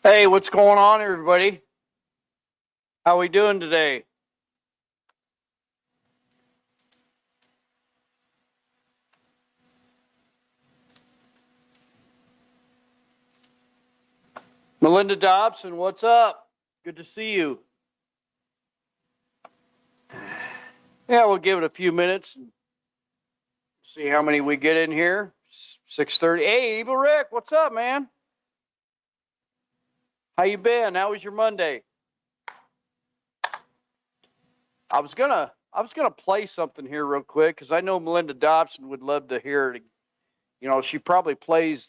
Hey, what's going on, everybody? How we doing today? Melinda Dobson, what's up? Good to see you. Yeah, we'll give it a few minutes and see how many we get in here. 6:30. Hey, Evil Rick, what's up, man? How you been? How was your Monday? I was gonna play something here real quick because I know Melinda Dobson would love to hear it. You know, she probably plays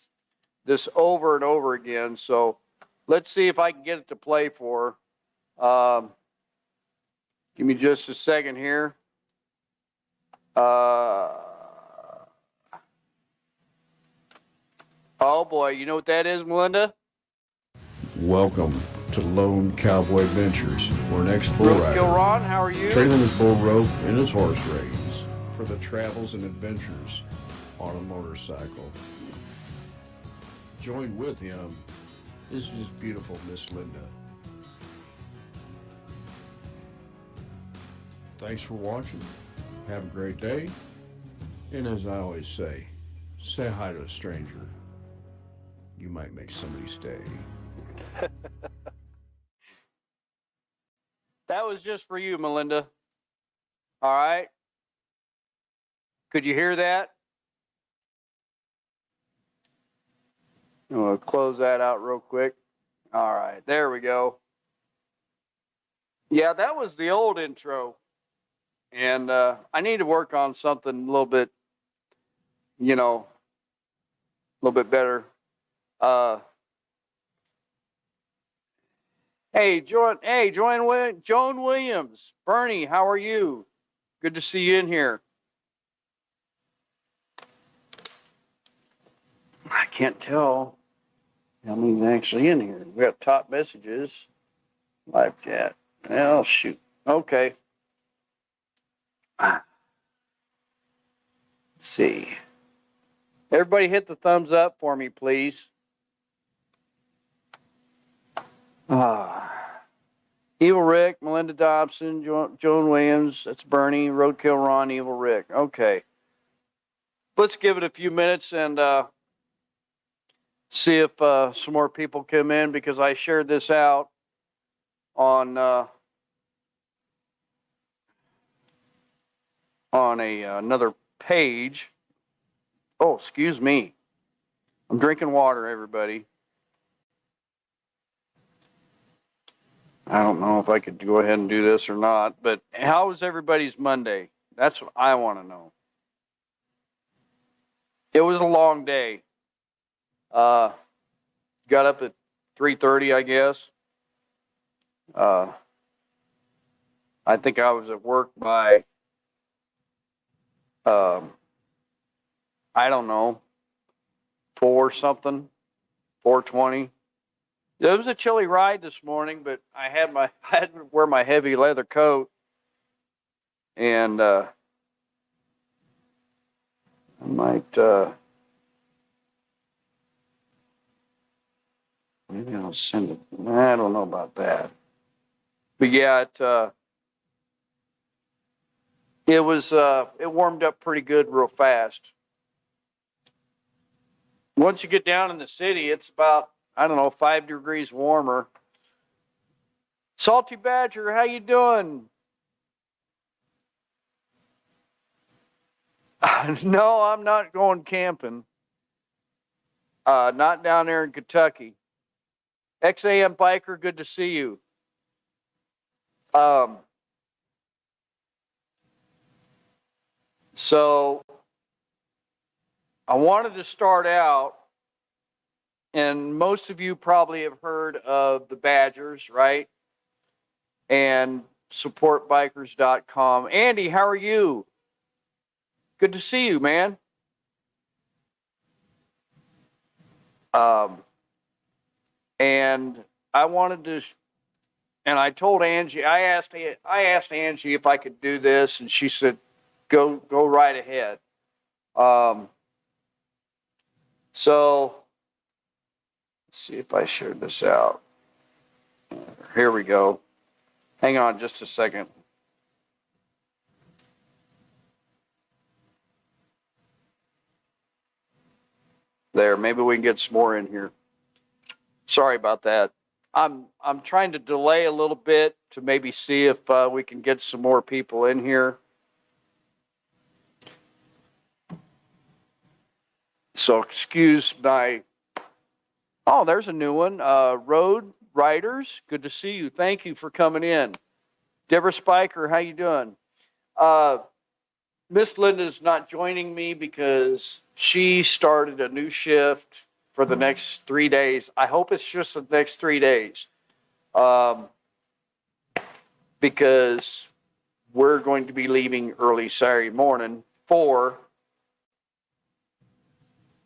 this over and over again. So let's see if I can get it to play for her. Give me just a second here. Oh boy, you know what that is, Melinda? Welcome to Lone Cowboy Ventures, where an ex-bull rider Ron, how are you? trailing his bull rope and his horse reins for the travels and adventures on a motorcycle. Joined with him is his beautiful Miss Linda. Thanks for watching. Have a great day. And as I always say hi to a stranger. You might make somebody stay. That was just for you, Melinda. All right. Could you hear that? I'm going to close that out real quick. All right. There we go. Yeah, that was the old intro. And I need to work on something a little bit, a little bit better. Hey, Joan Williams. Bernie, how are you? Good to see you in here. I can't tell how many's actually in here. We got top messages, live chat. Oh, shoot. Okay. Let's see. Everybody hit the thumbs up for me, please. Evil Rick, Melinda Dobson, Joan Williams, that's Bernie, Roadkill Ron, Evil Rick. Okay. Let's give it a few minutes and see if some more people come in, because I shared this out on another page. Oh, excuse me. I'm drinking water, everybody. I don't know if I could go ahead and do this or not, but how was everybody's Monday? That's what I want to know. It was a long day. Got up at 3:30, I guess. I think I was at work by, I don't know, 4:20. It was a chilly ride this morning, but I had to wear my heavy leather coat, and I might maybe I'll send it. I don't know about that, but yeah, it was it warmed up pretty good real fast. Once you get down in the city, it's about, I don't know, 5 degrees warmer. Salty Badger, how you doing? No, I'm not going camping. Not down there in Kentucky. XAM Biker, good to see you. So I wanted to start out, and most of you probably have heard of the Badgers, right? And supportbikers.com. Andy, how are you? Good to see you, man. And I wanted to, and I told Angie, I asked Angie if I could do this, and she said, go right ahead. So let's see if I shared this out. Here we go. Hang on just a second. There, maybe we can get some more in here. Sorry about that. I'm trying to delay a little bit to maybe see if we can get some more people in here. So excuse my. Oh, there's a new one. Road Riders, good to see you. Thank you for coming in. Deborah Spiker, how you doing? Miss Linda's not joining me because she started a new shift for the next 3 days. I hope it's just the next 3 days. Because we're going to be leaving early Saturday morning for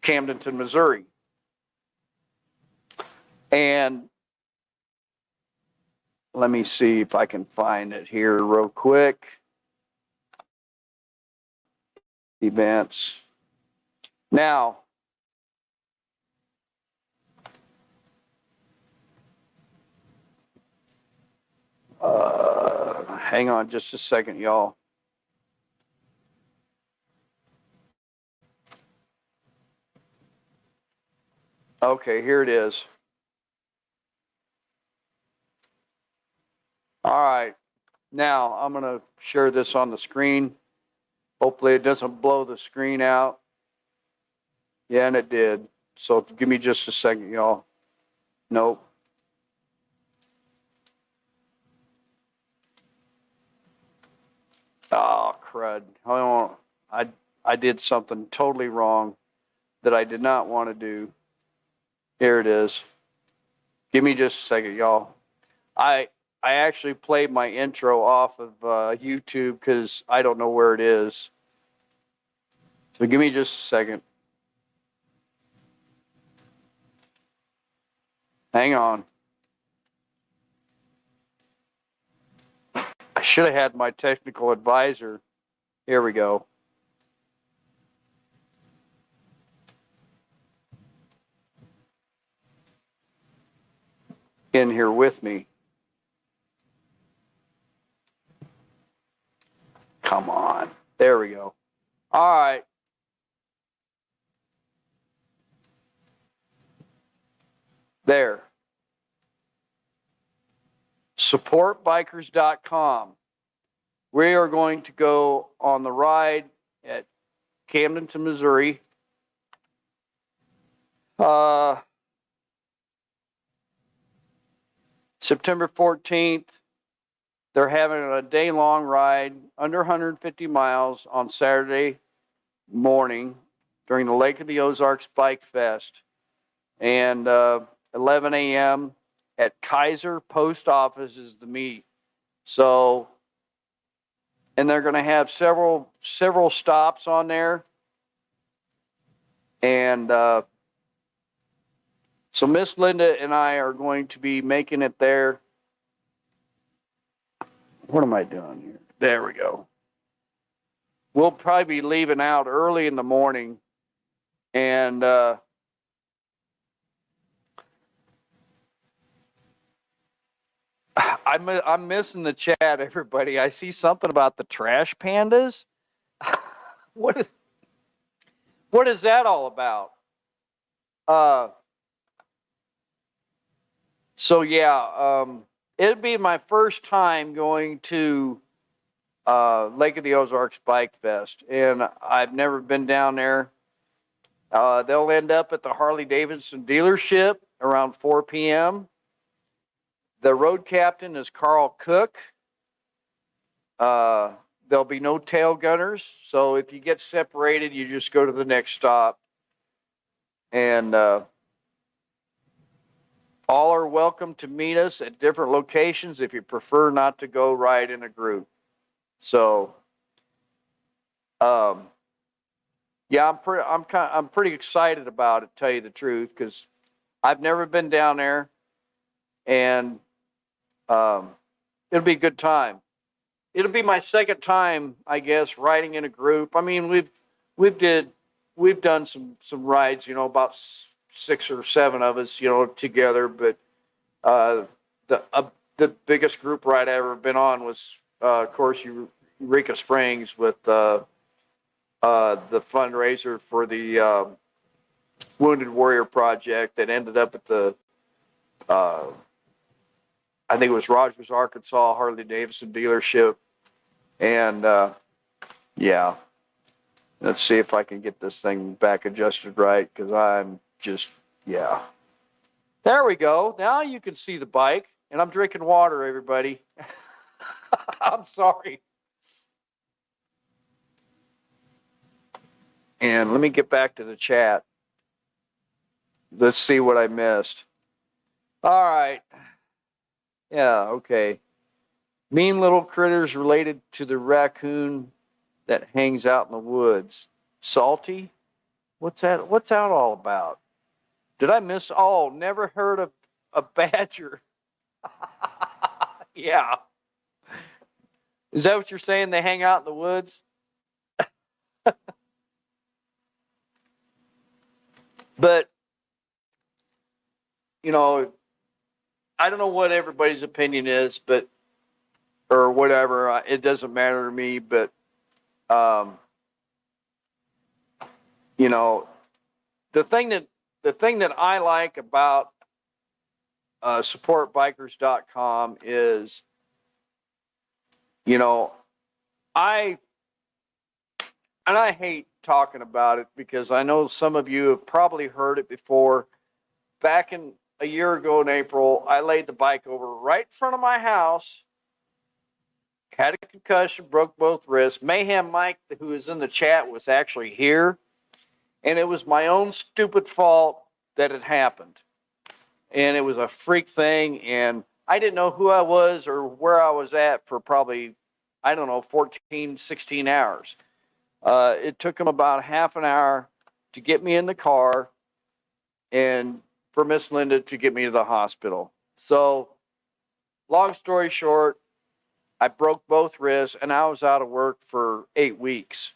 Camdenton, Missouri. And let me see if I can find it here real quick. Events. Now, hang on just a second, y'all. Okay, here it is. All right. Now, I'm going to share this on the screen. Hopefully it doesn't blow the screen out. Yeah, and it did. So give me just a second, y'all. Nope. Oh, crud. I did something totally wrong that I did not want to do. Here it is. Give me just a second, y'all. I actually played my intro off of YouTube because I don't know where it is. So give me just a second. Hang on. I should have had my technical advisor. Here we go. In here with me. Come on. There we go. All right. There. Supportbikers.com. We are going to go on the ride at Camdenton, Missouri. September 14th. They're having a day-long ride, under 150 miles on Saturday morning during the Lake of the Ozarks Bike Fest. And 11 a.m. at Kaiser Post Office is the meet. So, and they're going to have several stops on there. And so Miss Linda and I are going to be making it there. What am I doing here? There we go. We'll probably be leaving out early in the morning. And I'm missing the chat, everybody. I see something about the trash pandas. What is that all about? So yeah, it'd be my first time going to Lake of the Ozarks Bike Fest, and I've never been down there. They'll end up at the Harley-Davidson dealership around 4 p.m. The road captain is Carl Cook. There'll be no tail gunners, so if you get separated, you just go to the next stop. And all are welcome to meet us at different locations if you prefer not to go ride in a group. So, yeah, I'm pretty excited about it, to tell you the truth, because I've never been down there, and it'll be a good time. It'll be my second time, I guess, riding in a group. I mean, we've done some rides, about 6 or 7 of us, together. But the the biggest group ride I ever been on was, of course, Eureka Springs with the fundraiser for the Wounded Warrior Project that ended up at the, I think it was Rogers, Arkansas, Harley Davidson dealership. And yeah, let's see if I can get this thing back adjusted right, because I'm just, yeah. There we go. Now you can see the bike, and I'm drinking water, everybody. I'm sorry. And let me get back to the chat. Let's see what I missed. All right. Yeah, okay. Mean little critters related to the raccoon that hangs out in the woods. Salty? What's that all about? Did I miss? Oh, never heard of a badger. Yeah. Is that what you're saying? They hang out in the woods? But, you know, I don't know what everybody's opinion is, but, or whatever. It doesn't matter to me, but, you know, the thing that I like about supportbikers.com is, you know, I hate talking about it because I know some of you have probably heard it before. Back in a year ago in April, I laid the bike over right in front of my house, had a concussion, broke both wrists. Mayhem Mike, who is in the chat, was actually here, and it was my own stupid fault that it happened. And it was a freak thing, and I didn't know who I was or where I was at for probably, I don't know, 14, 16 hours. It took them about half an hour to get me in the car and for Miss Linda to get me to the hospital. So, long story short, I broke both wrists and I was out of work for 8 weeks.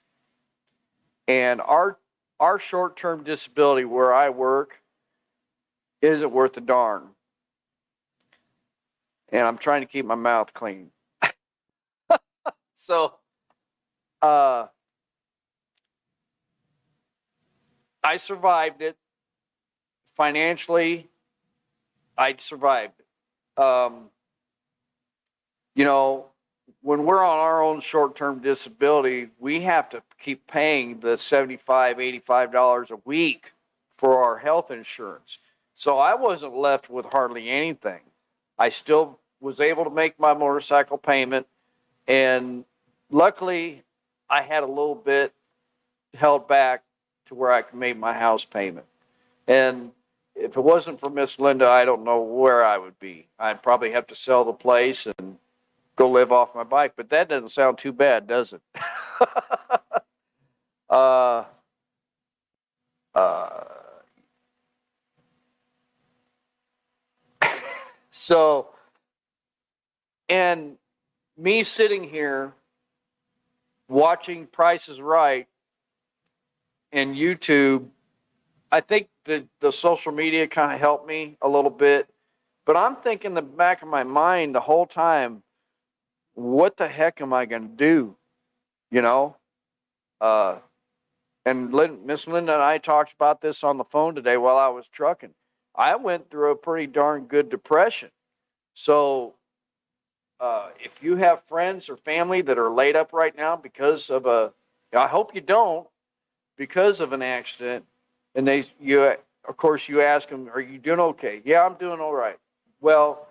And our short-term disability where I work isn't worth a darn. And I'm trying to keep my mouth clean. So, I survived it. Financially, I survived it. You know, when we're on our own short-term disability, we have to keep paying the $75, $85 a week for our health insurance. So I wasn't left with hardly anything. I still was able to make my motorcycle payment, and luckily I had a little bit held back to where I could make my house payment. And if it wasn't for Miss Linda, I don't know where I would be. I'd probably have to sell the place and go live off my bike, but that doesn't sound too bad, does it? So, and me sitting here watching Price is Right and YouTube, I think the social media kind of helped me a little bit, but I'm thinking in the back of my mind the whole time, what the heck am I going to do? You know? And Miss Linda and I talked about this on the phone today while I was trucking. I went through a pretty darn good depression. So if you have friends or family that are laid up right now because of I hope you don't, because of an accident, and of course you ask them, are you doing okay? Yeah, I'm doing all right. Well,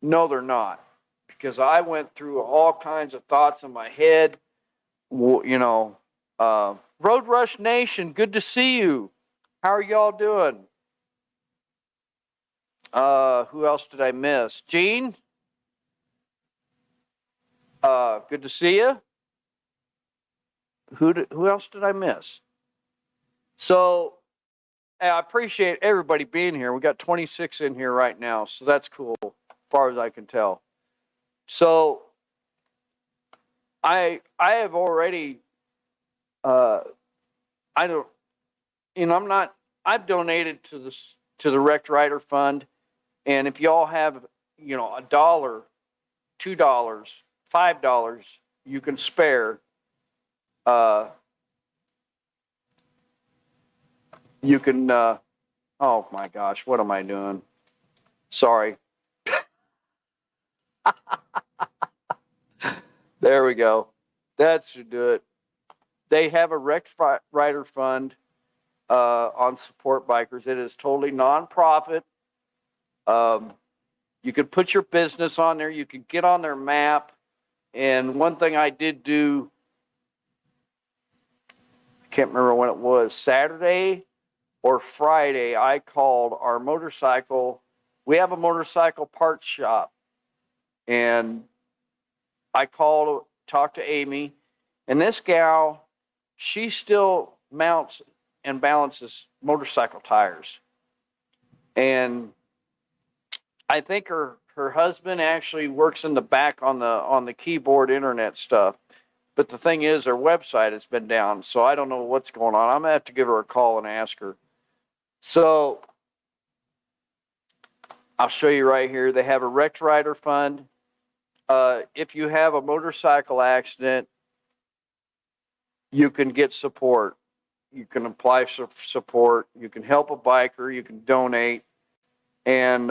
no, they're not, because I went through all kinds of thoughts in my head. You know, Road Rush Nation, good to see you. How are y'all doing? Who else did I miss? Gene? Good to see you. Who else did I miss? So, I appreciate everybody being here. We got 26 in here right now, so that's cool, as far as I can tell. So, I have already, I've donated to the Wrecked Rider Fund, and if y'all have $1, $2, $5 you can spare, you can, oh my gosh, what am I doing? Sorry. There we go. That should do it. They have a Wrecked Rider Fund on Support Bikers. It is totally nonprofit. You can put your business on there. You can get on their map. And one thing I did do, I can't remember when it was, Saturday or Friday, I called our motorcycle. We have a motorcycle parts shop. And I called, talked to Amy. And this gal, she still mounts and balances motorcycle tires. And I think her husband actually works in the back on the keyboard internet stuff. But the thing is, her website has been down, so I don't know what's going on. I'm gonna have to give her a call and ask her. So I'll show you right here. They have a Wrecked Rider Fund. If you have a motorcycle accident, you can get support. You can apply for support. You can help a biker. You can donate. And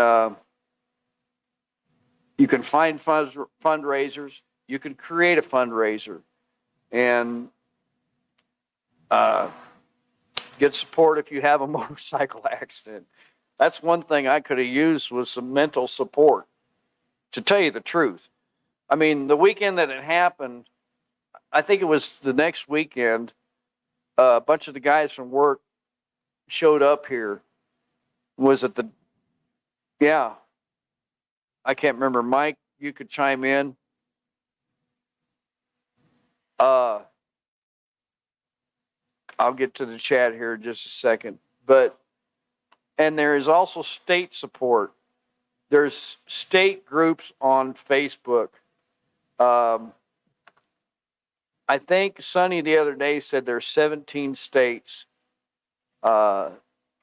you can find fundraisers. You can create a fundraiser and get support if you have a motorcycle accident. That's one thing I could have used was some mental support, to tell you the truth. I mean, the weekend that it happened, I think it was the next weekend, a bunch of the guys from work showed up here. Was it the, yeah, I can't remember. Mike, you could chime in. I'll get to the chat here in just a second. And there is also state support. There's state groups on Facebook. I think Sonny the other day said there's 17 states on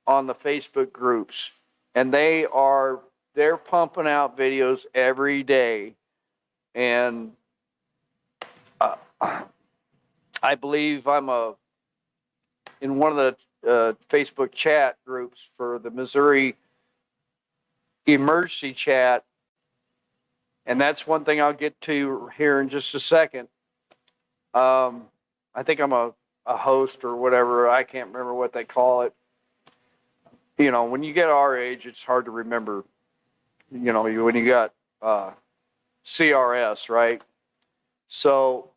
the Facebook groups, and they're pumping out videos every day. And I believe I'm in one of the Facebook chat groups for the Missouri emergency chat. And that's one thing I'll get to here in just a second. I think I'm a host or whatever. I can't remember what they call it. You know, when you get our age, it's hard to remember, you know, when you got CRS, right? So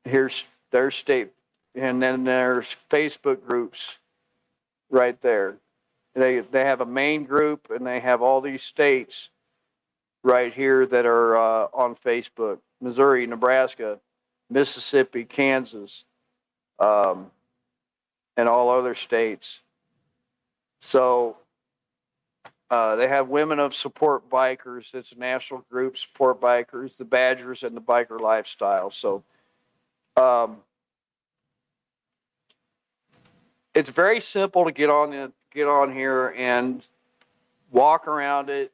here's their state, and then there's Facebook groups right there. They have a main group, and they have all these states right here that are on Facebook: Missouri, Nebraska, Mississippi, Kansas, and all other states. So they have Women of Support Bikers. It's a national group, Support Bikers, the Badgers, and the Biker Lifestyle. So it's very simple to get on here and walk around it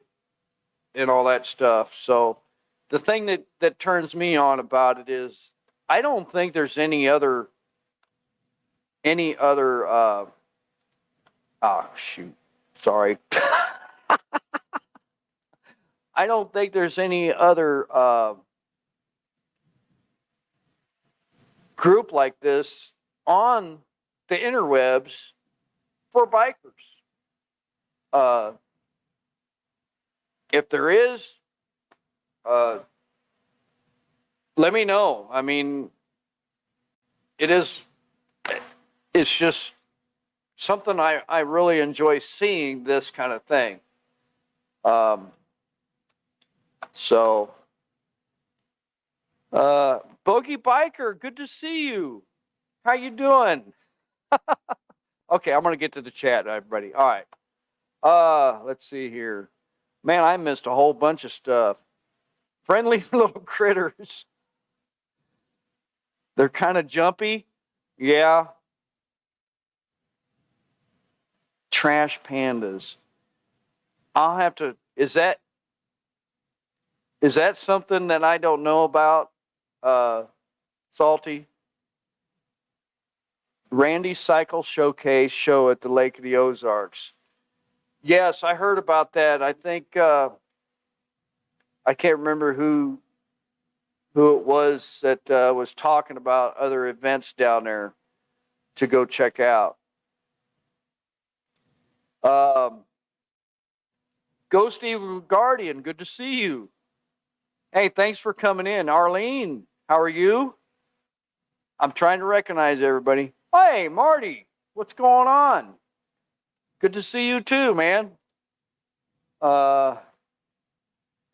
and all that stuff. So the thing that turns me on about it is I don't think there's any other shoot, sorry. I don't think there's any other group like this on the interwebs for bikers. If there is, let me know. I mean, it's just something I really enjoy seeing, this kind of thing. Bogey Biker, good to see you. How you doing? Okay, I'm gonna get to the chat, everybody. All right. Let's see here. Man, I missed a whole bunch of stuff. Friendly little critters. They're kind of jumpy. Yeah. Trash pandas. Is that something that I don't know about? Salty. Randy's Cycle Showcase show at the Lake of the Ozarks. Yes, I heard about that. I think I can't remember who it was that was talking about other events down there to go check out. Ghost Evil Guardian, good to see you. Hey, thanks for coming in. Arlene, how are you? I'm trying to recognize everybody. Hey, Marty, what's going on? Good to see you too, man.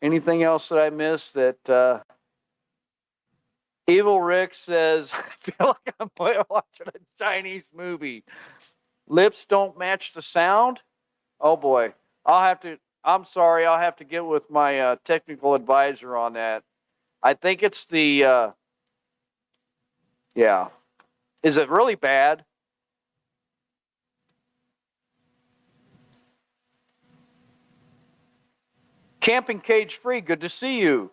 Anything else that I missed that Evil Rick says, I feel like I'm watching a Chinese movie. Lips don't match the sound? Oh boy. I'm sorry, I'll have to get with my technical advisor on that. I think it's the, yeah. Is it really bad? Camping Cage Free, good to see you.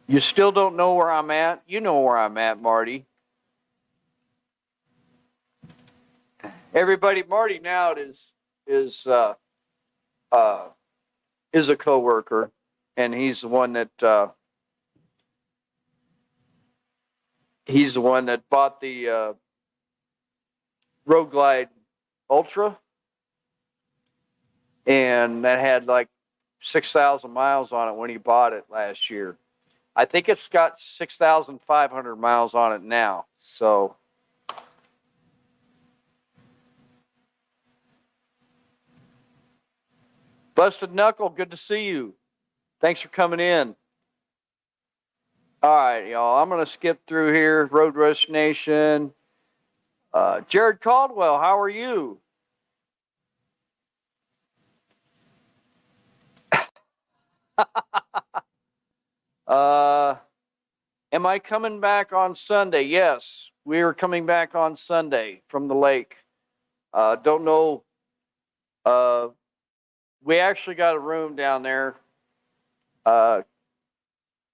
You still don't know where I'm at? You know where I'm at, Marty. Everybody, Marty now is a coworker, and he's the one that bought the Road Glide Ultra, and that had like 6,000 miles on it when he bought it last year. I think it's got 6,500 miles on it now. So Busted Knuckle, good to see you. Thanks for coming in. All right, y'all. I'm going to skip through here. Road Rush Nation. Jared Caldwell, how are you? Am I coming back on Sunday? Yes, we are coming back on Sunday from the lake. Don't know. We actually got a room down there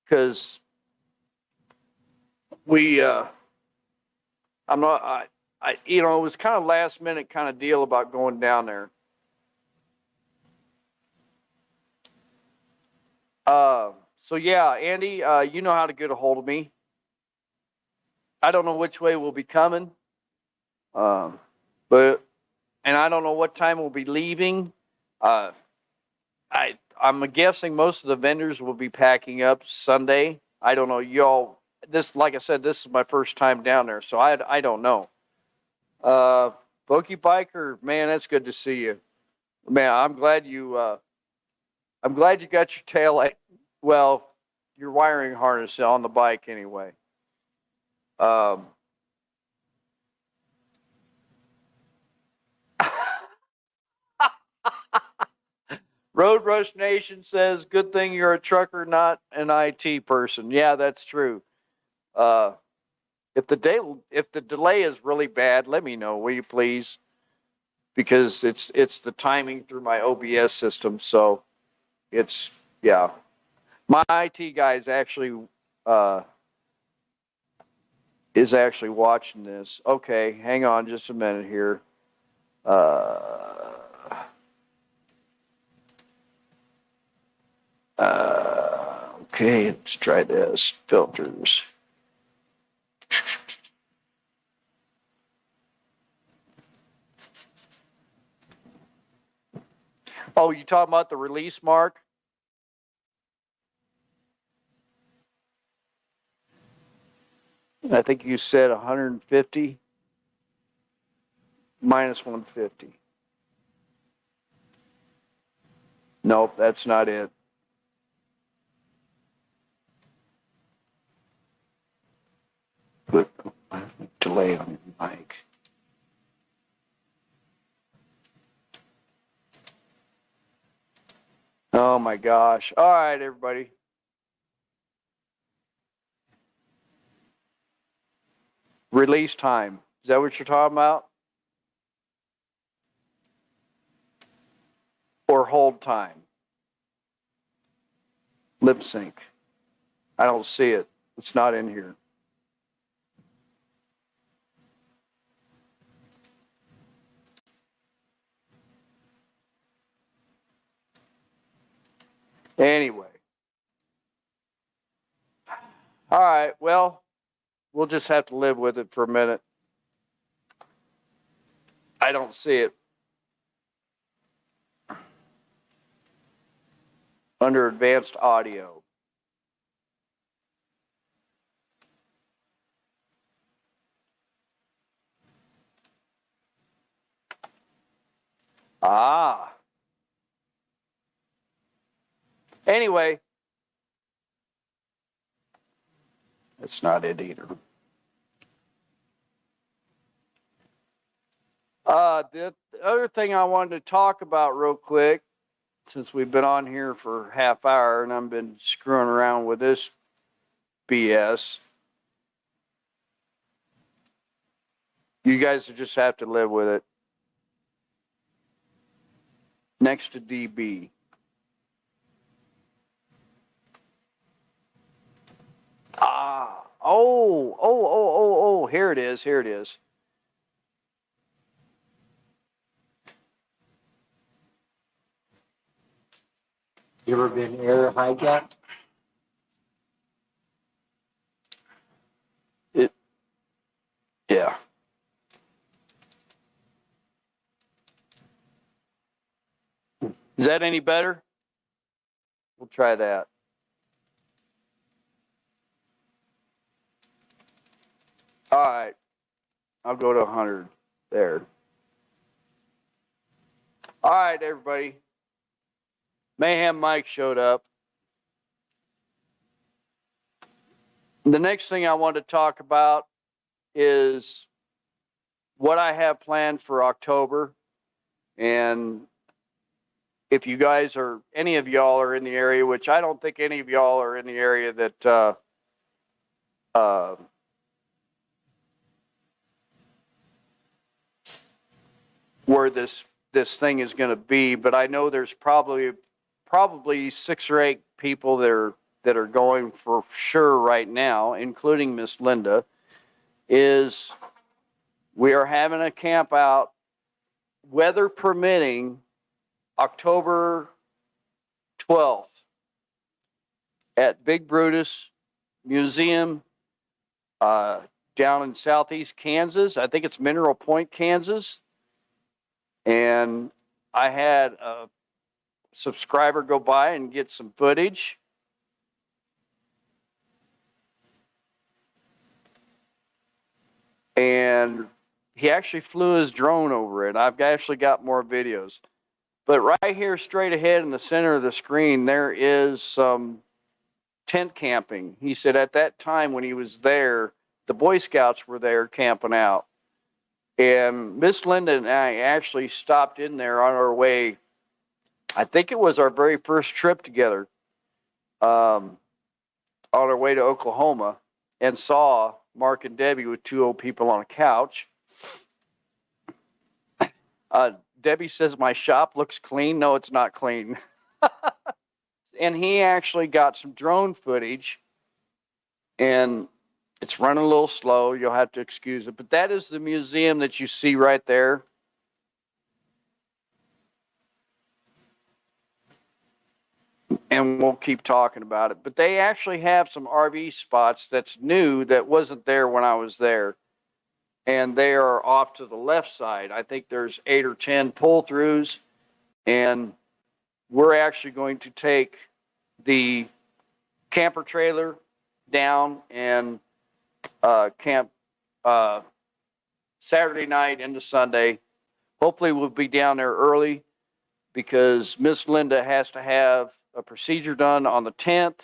because we. I'm not. It was kind of last minute kind of deal about going down there. So yeah, Andy, you know how to get a hold of me. I don't know which way we'll be coming, and I don't know what time we'll be leaving. I'm guessing most of the vendors will be packing up Sunday. I don't know, y'all. Like I said, this is my first time down there, so I don't know. Bokey Biker, man, that's good to see you. Man, I'm glad you got your tail light. Well, your wiring harness on the bike anyway. Road Rush Nation says, good thing you're a trucker, not an IT person. Yeah, that's true. If the delay is really bad, let me know, will you please? Because it's the timing through my OBS system, so it's, yeah. My IT guy is actually watching this. Okay, hang on just a minute here. Okay, let's try this. Filters. Oh, you talking about the release mark? I think you said 150 minus 150. Nope, that's not it. Put delay on your mic. Oh my gosh. All right, everybody. Release time. Is that what you're talking about? Or hold time. Lip sync. I don't see it. It's not in here. Anyway. All right. Well, we'll just have to live with it for a minute. I don't see it. Under advanced audio. Ah. Anyway. It's not it either. The other thing I wanted to talk about real quick, since we've been on here for half hour and I've been screwing around with this BS, you guys just have to live with it. Next to DB. Here it is. Here it is. You ever been air hijacked? Yeah. Is that any better? We'll try that. All right. I'll go to 100 there. All right, everybody. Mayhem Mike showed up. The next thing I want to talk about is what I have planned for October. And if you guys are, any of y'all are in the area, which I don't think any of y'all are in the area that where this thing is going to be, but I know there's probably 6 or 8 people that are going for sure right now, including Miss Linda. Is we are having a camp out, weather permitting, October 12th at Big Brutus Museum down in southeast Kansas. I think it's Mineral Point, Kansas. And I had a subscriber go by and get some footage. And he actually flew his drone over it. I've actually got more videos. But right here, straight ahead in the center of the screen, there is some tent camping. He said at that time when he was there, the Boy Scouts were there camping out. And Miss Linda and I actually stopped in there on our way. I think it was our very first trip together, on our way to Oklahoma, and saw Mark and Debbie with 2 old people on a couch. Debbie says my shop looks clean. No, it's not clean. And he actually got some drone footage, and it's running a little slow. You'll have to excuse it. But that is the museum that you see right there. And we'll keep talking about it. But they actually have some RV spots that's new that wasn't there when I was there. And they are off to the left side. I think there's 8 or 10 pull-throughs. And we're actually going to take the camper trailer down and camp Saturday night into Sunday. Hopefully we'll be down there early because Miss Linda has to have a procedure done on the 10th.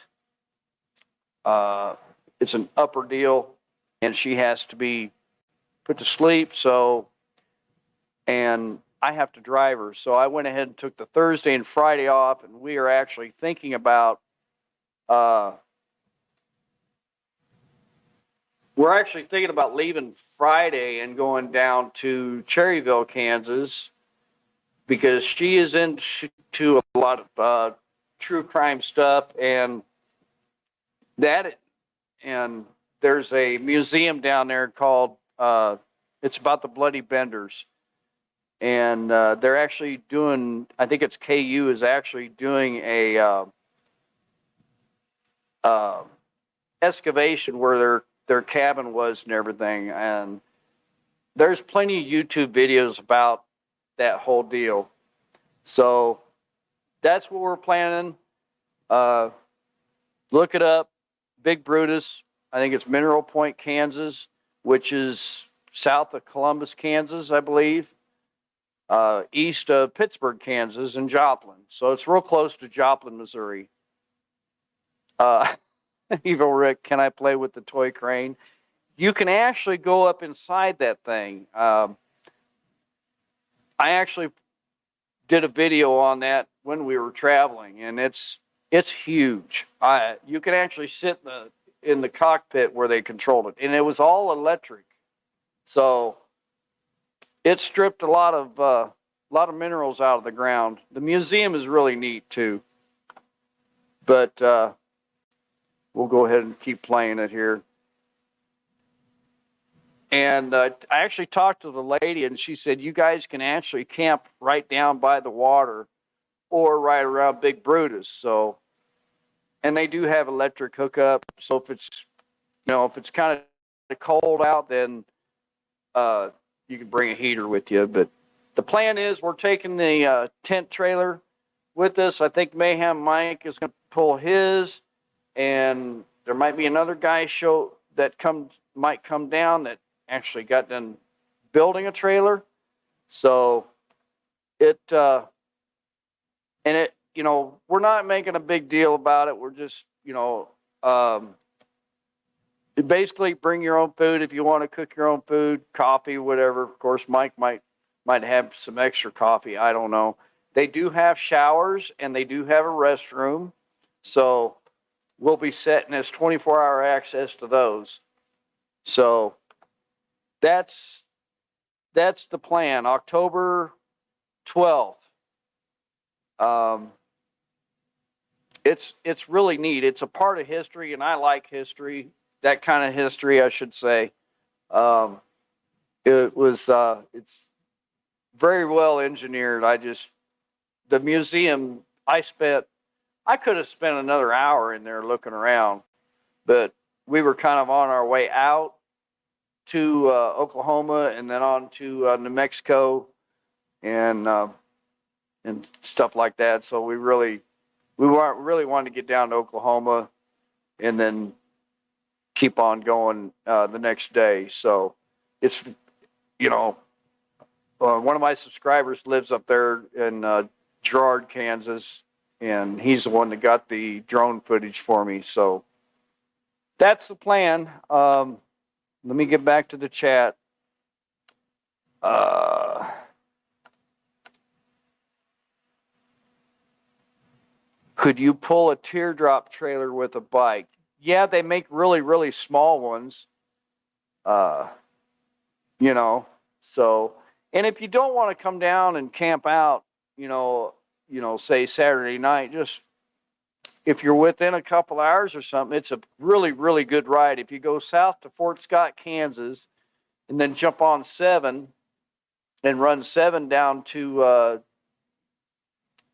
It's an upper deal, and she has to be put to sleep. So, and I have to drive her. So I went ahead and took the Thursday and Friday off, and we are actually thinking about, leaving Friday and going down to Cherryville, Kansas, because she is into a lot of true crime stuff, and that and there's a museum down there called it's about the Bloody Benders, and they're actually doing, I think it's KU is actually doing a excavation where their cabin was and everything, and there's plenty of YouTube videos about that whole deal. So that's what we're planning. Look it up, Big Brutus. I think it's Mineral Point, Kansas, which is south of Columbus, Kansas, I believe. East of Pittsburgh, Kansas, and Joplin. So it's real close to Joplin, Missouri. Evil Rick, can I play with the toy crane? You can actually go up inside that thing. I actually did a video on that when we were traveling, and it's huge. You can actually sit in the cockpit where they controlled it, and it was all electric. So it stripped a lot of minerals out of the ground. The museum is really neat too. But we'll go ahead and keep playing it here. And I actually talked to the lady, and she said, you guys can actually camp right down by the water or right around Big Brutus. So, and they do have electric hookup. So if it's kind of cold out, then you can bring a heater with you. But the plan is we're taking the tent trailer with us. I think Mayhem Mike is going to pull his, and there might be another guy that might come down that actually got done building a trailer. So we're not making a big deal about it. We're just, basically bring your own food if you want to cook your own food, coffee, whatever. Of course, Mike might have some extra coffee. I don't know. They do have showers and they do have a restroom. So we'll be setting as 24-hour access to those. So that's the plan. October 12th. It's really neat. It's a part of history, and I like history. That kind of history, I should say. It's very well engineered. The museum, I could have spent another hour in there looking around, but we were kind of on our way out to Oklahoma and then on to New Mexico and stuff like that. So we really wanted to get down to Oklahoma and then keep on going the next day. So it's, one of my subscribers lives up there in Girard, Kansas, and he's the one that got the drone footage for me. So that's the plan. Let me get back to the chat. Could you pull a teardrop trailer with a bike? Yeah, they make really, really small ones. So, and if you don't want to come down and camp out, say Saturday night, just if you're within a couple hours or something, it's a really, really good ride. If you go south to Fort Scott, Kansas, and then jump on 7 and run 7 down to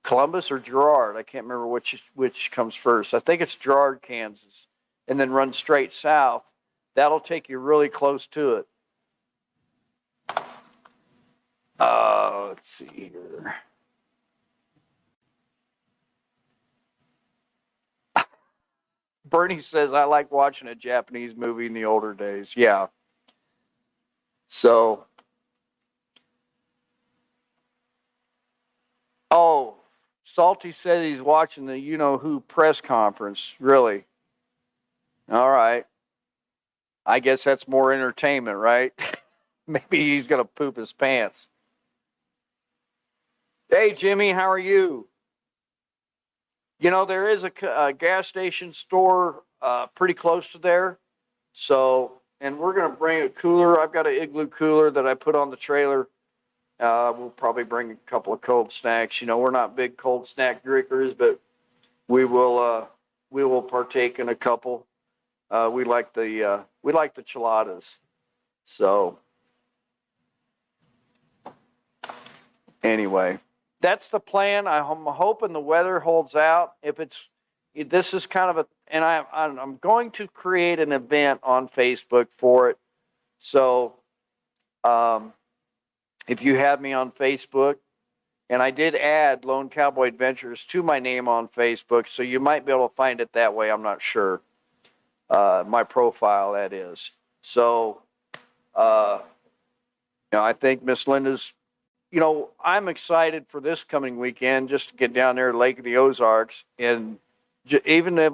Columbus or Girard, I can't remember which comes first. I think it's Girard, Kansas, and then run straight south. That'll take you really close to it. Let's see here. Bernie says, I like watching a Japanese movie in the older days. Yeah. So, Salty said he's watching the you-know-who press conference. Really? All right. I guess that's more entertainment, right? Maybe he's going to poop his pants. Hey, Jimmy, how are you? There is a gas station store pretty close to there. So, and we're going to bring a cooler. I've got an Igloo cooler that I put on the trailer. We'll probably bring a couple of cold snacks. You know, we're not big cold snack drinkers, but we will partake in a couple. We like the chiladas. So anyway, that's the plan. I'm hoping the weather holds out. This is kind of and I'm going to create an event on Facebook for it. So, if you have me on Facebook, and I did add Lone Cowboy Adventures to my name on Facebook, so you might be able to find it that way. I'm not sure. My profile, that is. So, I think Miss Linda's, I'm excited for this coming weekend just to get down there to Lake of the Ozarks, and even if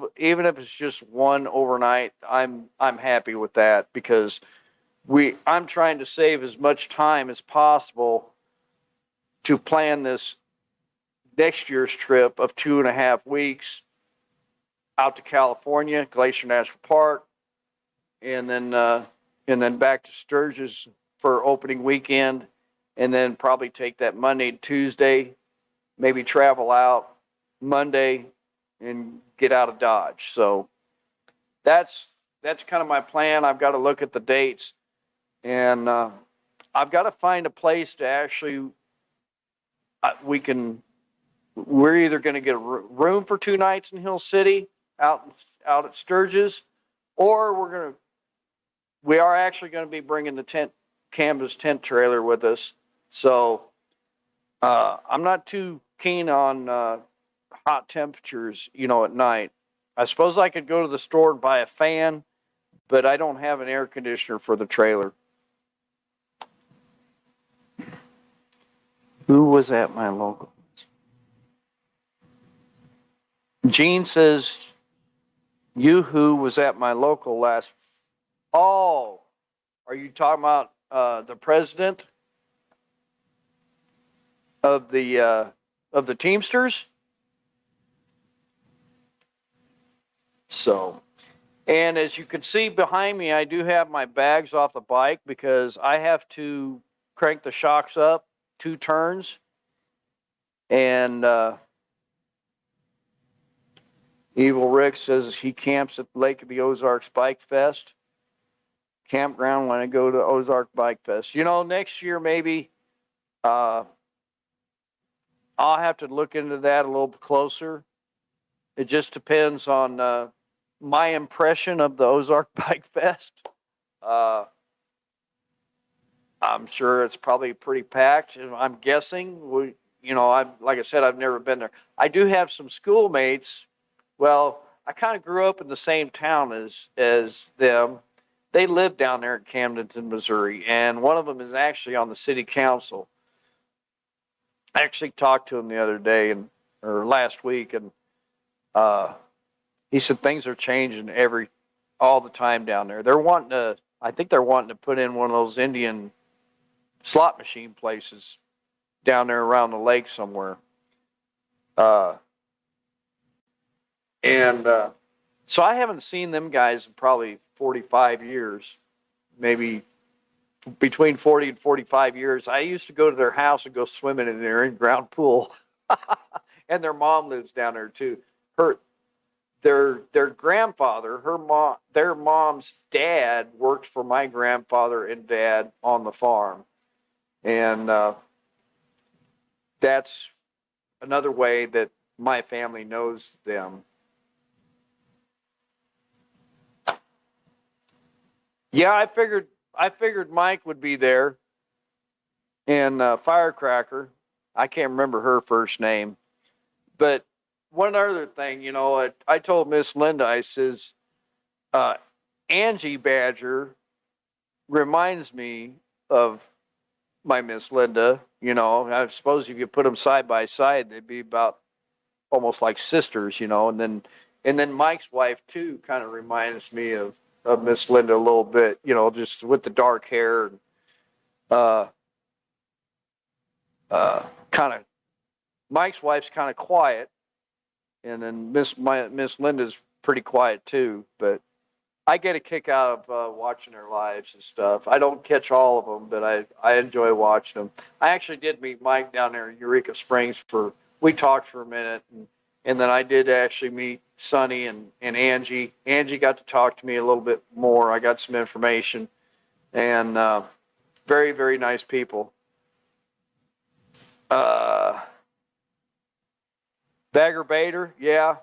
it's just one overnight, I'm happy with that, because I'm trying to save as much time as possible to plan this next year's trip of 2.5 weeks out to California, Glacier National Park, and then back to Sturgis for opening weekend, and then probably take that Monday and Tuesday, maybe travel out Monday and get out of Dodge. So that's kind of my plan. I've got to look at the dates, and I've got to find a place to actually we're either going to get a room for 2 nights in Hill City out at Sturgis, or we are actually going to be bringing the canvas tent trailer with us. So I'm not too keen on hot temperatures, at night. I suppose I could go to the store and buy a fan, but I don't have an air conditioner for the trailer. Who was at my local? Gene says, who was at my local last. Oh, are you talking about the president of the Teamsters? So, and as you can see behind me, I do have my bags off the bike because I have to crank the shocks up 2 turns. And Evil Rick says he camps at Lake of the Ozarks Bike Fest campground when I go to Ozark Bike Fest. Next year maybe I'll have to look into that a little bit closer. It just depends on my impression of the Ozark Bike Fest. I'm sure it's probably pretty packed. I'm guessing. Like I said, I've never been there. I do have some schoolmates. Well, I kind of grew up in the same town as them. They live down there in Camdenton, Missouri, and one of them is actually on the city council. I actually talked to him the other day or last week, and he said things are changing all the time down there. I think they're wanting to put in one of those Indian slot machine places down there around the lake somewhere. So I haven't seen them guys in probably 45 years, maybe between 40 and 45 years. I used to go to their house and go swimming in their in-ground pool. And their mom lives down there too. Their grandfather, their mom's dad worked for my grandfather and dad on the farm. And that's another way that my family knows them. Yeah, I figured Mike would be there, and Firecracker. I can't remember her first name, but one other thing, I told Miss Linda, I says, Angie Badger reminds me of my Miss Linda. I suppose if you put them side by side, they'd be about almost like sisters, and then Mike's wife too kind of reminds me of Miss Linda a little bit, just with the dark hair and kind of Mike's wife's kind of quiet, and then Miss Linda's pretty quiet too. But I get a kick out of watching their lives and stuff. I don't catch all of them, but I enjoy watching them. I actually did meet Mike down there in Eureka Springs we talked for a minute, and then I did actually meet Sonny and Angie. Angie got to talk to me a little bit more. I got some information, and very, very nice people. Bagger Bader, yeah.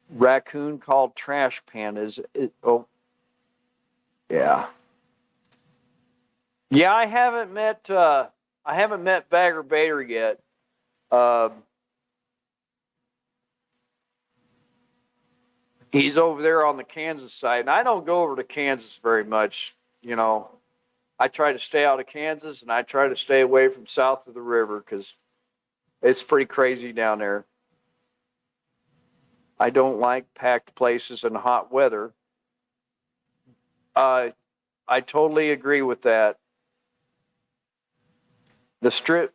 Raccoon called trash pan is it? Oh, yeah. Yeah, I haven't met Bagger Bader yet. He's over there on the Kansas side, and I don't go over to Kansas very much. You know, I try to stay out of Kansas, and I try to stay away from south of the river because it's pretty crazy down there. I don't like packed places and hot weather. I totally agree with that. The strip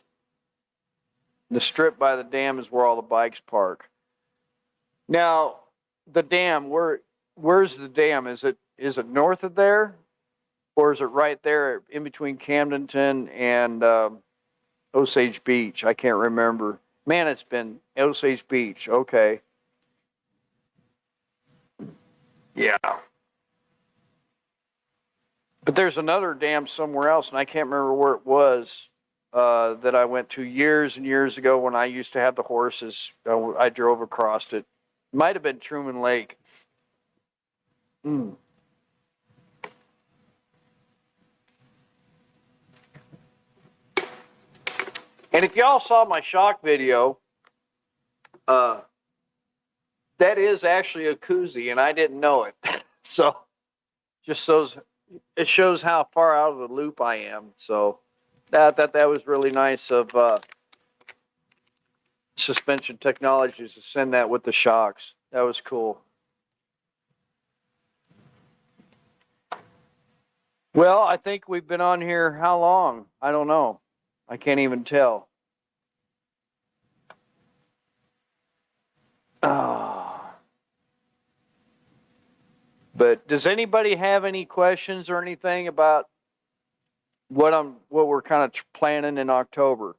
by the dam is where all the bikes park. Now, the dam, where's the dam? Is it north of there, or is it right there in between Camdenton and Osage Beach? I can't remember. Man, it's been Osage Beach. Okay. Yeah. But there's another dam somewhere else, and I can't remember where it was that I went to years and years ago when I used to have the horses. I drove across it. Might have been Truman Lake. And if y'all saw my shock video, that is actually a koozie, and I didn't know it. So it shows how far out of the loop I am. So that was really nice of Suspension Technologies to send that with the shocks. That was cool. Well, I think we've been on here how long? I don't know. I can't even tell. But does anybody have any questions or anything about what we're kind of planning in October?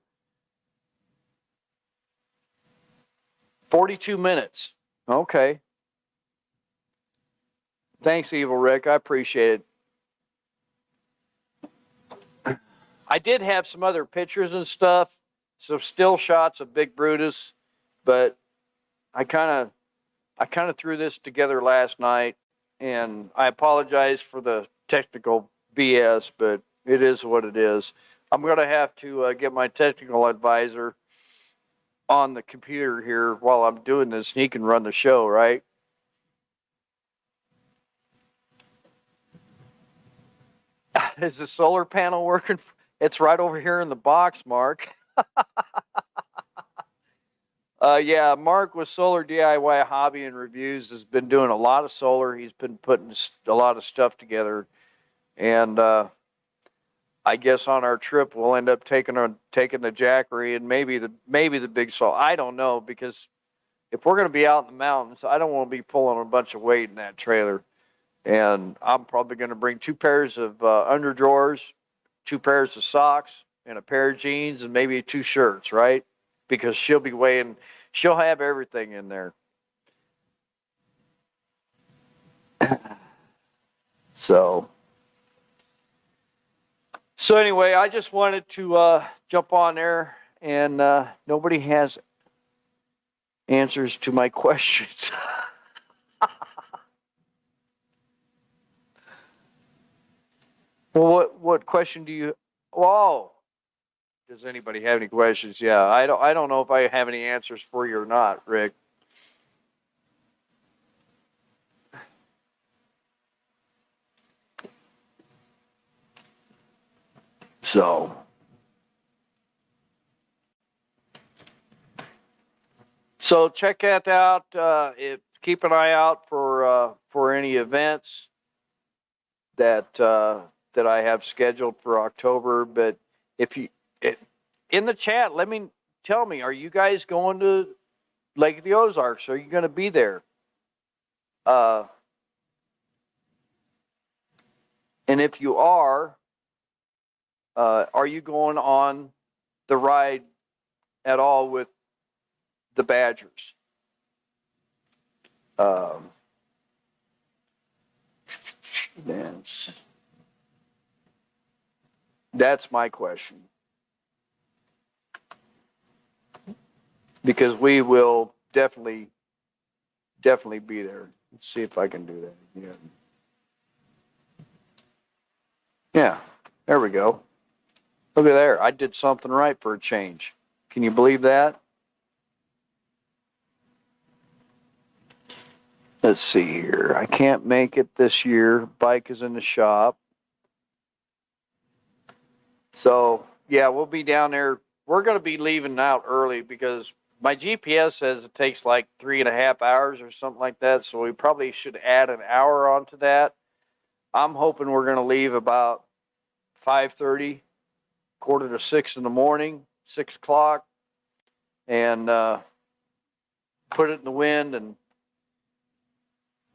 42 minutes. Okay. Thanks, Evil Rick. I appreciate it. I did have some other pictures and stuff, some still shots of Big Brutus, but I kind of threw this together last night, and I apologize for the technical BS, but it is what it is. I'm going to have to get my technical advisor on the computer here while I'm doing this, and he can run the show, right? Is the solar panel working? It's right over here in the box, Mark. Yeah, Mark with Solar DIY Hobby and Reviews has been doing a lot of solar. He's been putting a lot of stuff together, and I guess on our trip we'll end up taking the Jackery and maybe the Big Saw. I don't know, because if we're going to be out in the mountains, I don't want to be pulling a bunch of weight in that trailer. And I'm probably going to bring 2 pairs of underdrawers, 2 pairs of socks, and a pair of jeans, and maybe 2 shirts, right? Because she'll have everything in there. So anyway, I just wanted to jump on there, and nobody has answers to my questions. Well, what question do you? Whoa! Does anybody have any questions? Yeah, I don't know if I have any answers for you or not, Rick. So check that out. Keep an eye out for any events that I have scheduled for October. But if you in the chat, tell me, are you guys going to Lake of the Ozarks? Are you going to be there? And if you are you going on the ride at all with the Badgers? That's my question. Because we will definitely be there. Let's see if I can do that again. Yeah, there we go. Look at there. I did something right for a change. Can you believe that? Let's see here. I can't make it this year. Bike is in the shop. So, yeah, we'll be down there. We're going to be leaving out early because my GPS says it takes like 3.5 hours or something like that. So we probably should add an hour onto that. I'm hoping we're going to leave about 5:30, 5:45 in the morning, 6 o'clock, and put it in the wind, and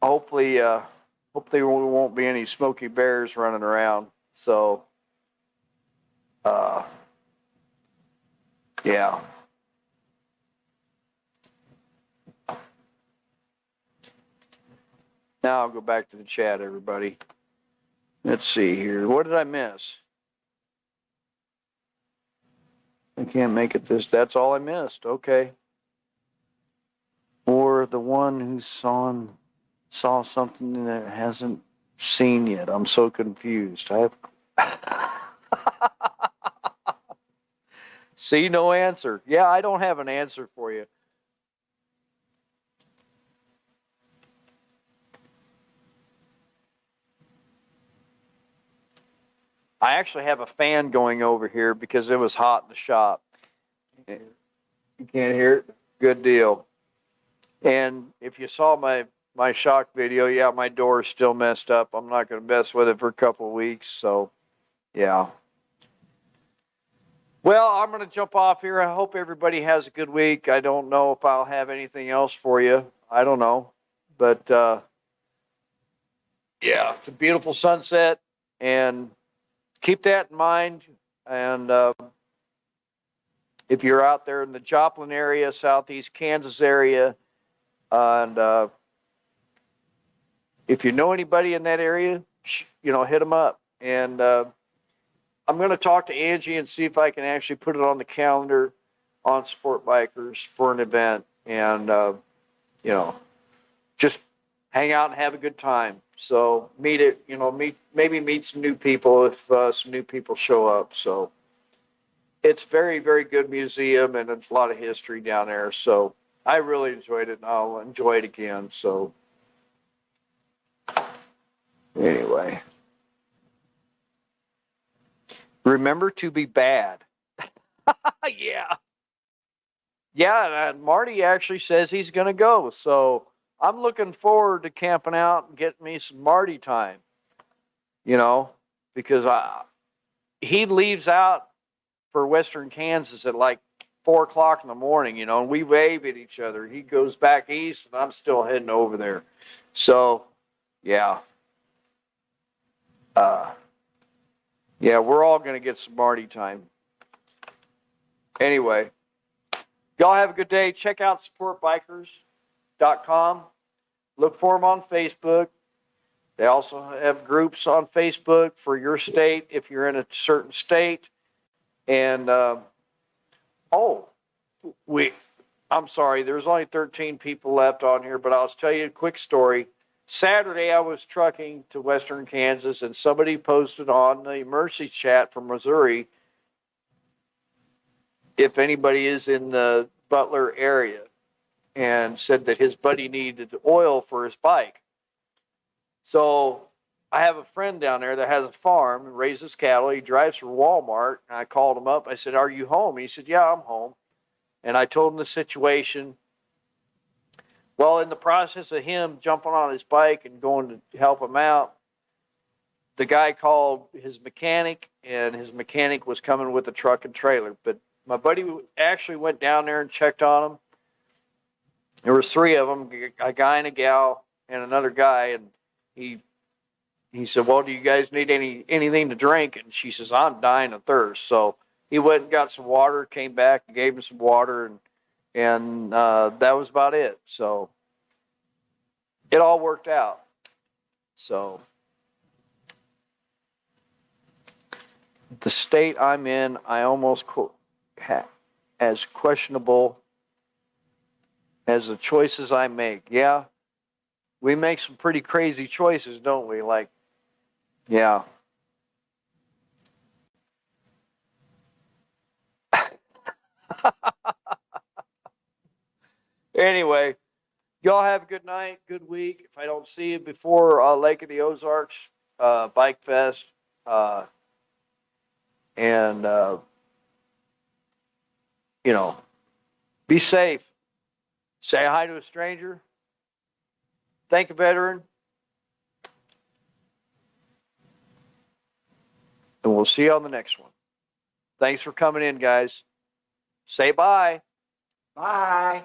hopefully there won't be any Smoky Bears running around. So, yeah. Now I'll go back to the chat, everybody. Let's see here. What did I miss? I can't make it this. That's all I missed. Okay. Or the one who saw something that hasn't seen yet. I'm so confused. I have. See, no answer. Yeah, I don't have an answer for you. I actually have a fan going over here because it was hot in the shop. You can't hear it? Good deal. And if you saw my shock video, yeah, my door is still messed up. I'm not going to mess with it for a couple of weeks. So, yeah. Well, I'm going to jump off here. I hope everybody has a good week. I don't know if I'll have anything else for you. I don't know. But, yeah, it's a beautiful sunset. And keep that in mind. And if you're out there in the Joplin area, southeast Kansas area, and if you know anybody in that area, hit them up. And I'm going to talk to Angie and see if I can actually put it on the calendar on Sport Bikers for an event. And, just hang out and have a good time. So maybe meet some new people if some new people show up. So it's very, very good museum, and it's a lot of history down there. So I really enjoyed it, and I'll enjoy it again. So anyway, remember to be bad. Yeah. Yeah, and Marty actually says he's going to go. So I'm looking forward to camping out and getting me some Marty time, because he leaves out for Western Kansas at like 4 o'clock in the morning, and we wave at each other. He goes back east, and I'm still heading over there. So, yeah. Yeah, we're all going to get some Marty time. Anyway, y'all have a good day. Check out supportbikers.com. Look for them on Facebook. They also have groups on Facebook for your state if you're in a certain state. And, I'm sorry, there's only 13 people left on here, but I'll tell you a quick story. Saturday, I was trucking to Western Kansas, and somebody posted on the Mercy chat from Missouri if anybody is in the Butler area, and said that his buddy needed oil for his bike. So I have a friend down there that has a farm and raises cattle. He drives for Walmart, and I called him up. I said, "Are you home?" He said, "Yeah, I'm home." And I told him the situation. Well, in the process of him jumping on his bike and going to help him out, the guy called his mechanic, and his mechanic was coming with a truck and trailer. But my buddy actually went down there and checked on him. There was three of them, a guy and a gal and another guy. And he said, well, do you guys need anything to drink? And she says, I'm dying of thirst. So he went and got some water, came back and gave him some water. And that was about it. So it all worked out. So the state I'm in, I almost as questionable as the choices I make. Yeah, we make some pretty crazy choices, don't we? Like, yeah. Anyway, y'all have a good night, good week. If I don't see you before Lake of the Ozarks, Bike Fest, and you know, be safe. Say hi to a stranger. Thank a veteran. And we'll see you on the next one. Thanks for coming in, guys. Say bye. Bye.